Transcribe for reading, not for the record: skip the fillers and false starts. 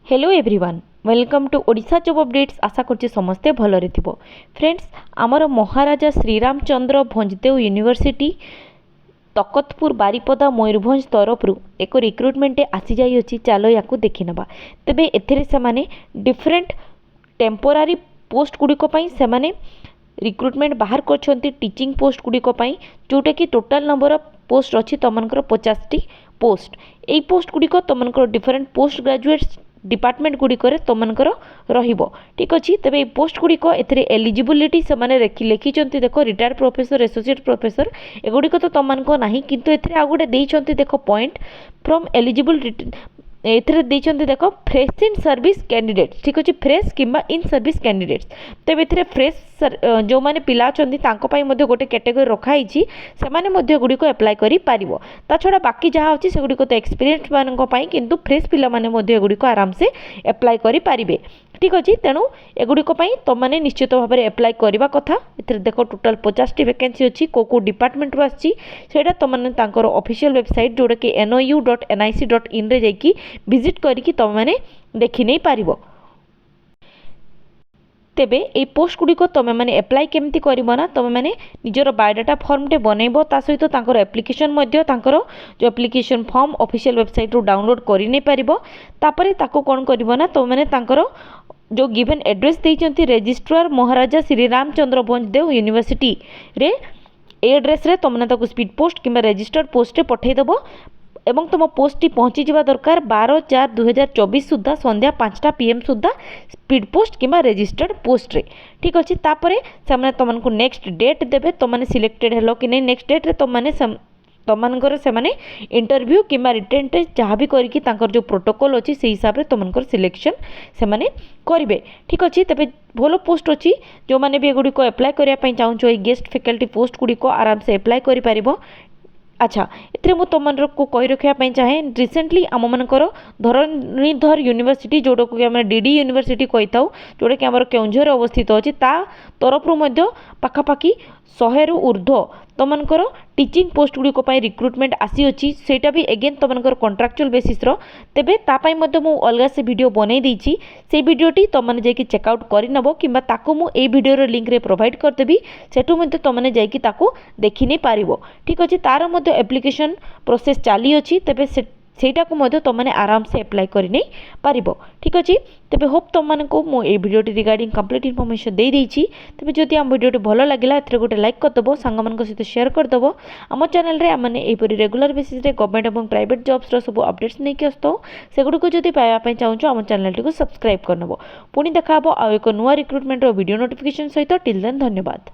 Hello everyone welcome to Odisha job updates. आशा करछि समस्ते भलरे थिबो। फ्रेंड्स आमर महाराजा श्रीरामचंद्र भंजदेव यूनिवर्सिटी तकतपुर बारिपदा मयूरभंज तरफ एक रिक्रुटमेंट आसी जाई अछि। चलो याकू देखि नबा। तबे एथिरे से डिफरेंट टेम्पोरारी पोस्ट गुड़िक से रिक्रुटमेंट बाहर करछंती टीचिंग पोस्ट गुड़िक जोटा कि टोटाल नंबर ऑफ पोस्ट अच्छी तुमकर 50टी पोस्ट। यही पोस्ट गुड़िक तुमकर डिफरेंट पोस्ट ग्रेजुएट डिपार्टमेंट गुड़िक तुमकर रहिबो। ठीक अच्छे। तेरे पोस्ट गुड़िक एलिजिबिलिटी से लिखिं देख रिटायर्ड प्रोफेसर एसोसिएट प्रोफेसर एगुड़िक तो तुमको ना किंतु एथे आ गोटे देख पॉइंट फ्रॉम एलिजिबल एथिरे देख फ्रेश इन सर्विस कैंडिडेट्स। ठीक अच्छे। फ्रेश किंबा इन सर्विस कैंडिडेट्स। तेज ए फ्रेश जो मैंने पिला अच्छा गोटे कैटेगरी रखाई से गुड़िक एप्लाय कर ता छड़ा बाकी जहाँ अच्छी से गुड़िक तो एक्सपीरियंस मानी किंतु फ्रेश पिला गुड़िक आराम से एप्लाय करें। ठीक अच्छे। तेणु एगुड़िक तुमने निश्चित भाव में एप्लाय करवा कथा। ए देख टोटाल 50टी वैकेंसी अच्छी को डिपार्टमेंट रू आसा तुमने ऑफिशियल वेबसाइट जोड़ा कि nou.nic.in रे जाइकी विजिट करिकी तुमने देखि नहीं पारिबो। तेबे ये पोस्ट गुड़िक तुम मैंने एप्लाय केमती करना तुम मैंने निजर बायोडाटा फॉर्मटे बनइब ता सहित तांकर एप्लिकेशन जो एप्लिकेशन फॉर्म ऑफिशियल वेबसाइट रू डाउनलोड कर नहीं पारिबो। तापरे ताको कोन करिवो ना तुम मैंने तांकर जो गिवन एड्रेस देइचंती रजिस्ट्रार महाराजा श्रीरामचंद्र भंजदेव यूनिवर्सिटी रे एड्रेस रे तुमने ताको स्पीड पोस्ट किंबा रजिस्टर्ड पोस्ट रे पठेदेबो एवं तुम पोस्ट टी पहुँची जावा दरकार 12/4/2024 सुधा संध्या 5टा PM सुधा स्पीड पोस्ट किंबा रजिस्टर्ड पोस्ट रे। ठीक अच्छे। तापरे से तुमको नेक्स्ट डेट देवे तुमने सिलेक्टेड हेलो कि नहीं नेक्स्ट डेट रे तुमनकर से इंटरव्यू किंबा रिटेन टेस्ट जहाँ भी करके जो प्रोटोकॉल अच्छी से हिसाब से तुमनकर सिलेक्शन से करेंगे। ठीक अच्छे। तेज भल पोस्ट अच्छी जो मैंने भी एगुड़िक एप्लाय करने चाहूँ गेस्ट फैकल्टी पोस्ट गुड़िक आराम से एप्लाय कर। अच्छा ये मुझे को कही रखापी चाहे रिसेंटली आम मनकर धरणीधर यूनिवर्सिटी जोटा कि आम डीडी यूनिवर्सिटी कही था जोटा कि आम केउंझर अवस्थित अच्छी तरफ पाखापाखि 100 रु ऊर्ध्व तुमनकर टीचिंग पोस्ट गुड़िक रिक्रुटमेंट आसी अच्छी सेटा भी एगेन तुमनकर कॉन्ट्रैक्चुअल बेसिस तेबे तापाई मध्य मु अलगा से वीडियो बनई देछि से वीडियोटी तुमने जाइए चेकआउट करनब किंबा ताको मु ए वीडियो लिंक रे प्रोवाइड करदेवी सेठू मध्य तुमने जाइए ताको देखि नहीं पारिबो। ठीक अच्छे। तार मध्य एप्लिकेशन प्रोसेस चली अच्छी तेबे सेटा को मध्य तुमने आराम से एप्लाय कर नहीं पारिबो। ठीक अच्छे। तेबे होप तुमको मु ए वीडियोटी रिगार्डिंग कंप्लीट इनफॉरमेशन दे देछि। तेबे जदि आम वीडियोटी भल लगिला एथरे गोटे लाइक करदबो सांग मान सहित शेयर करदबो। आम चैनल रे आमने एपरि रेगुलर बेसिस रे गवर्नमेंट और प्राइवेट जॉब्स रो सब अपडेट्स नहीं आसतो सेगुडी को जदि पाया पई चाहूँ आम चैनल टी को सब्सक्राइब करनबो। पुणी देखा आ एक नुआ रिक्रुटमेंट रो वीडियो नोटिफिकेशन सहित टिल देन धन्यवाद।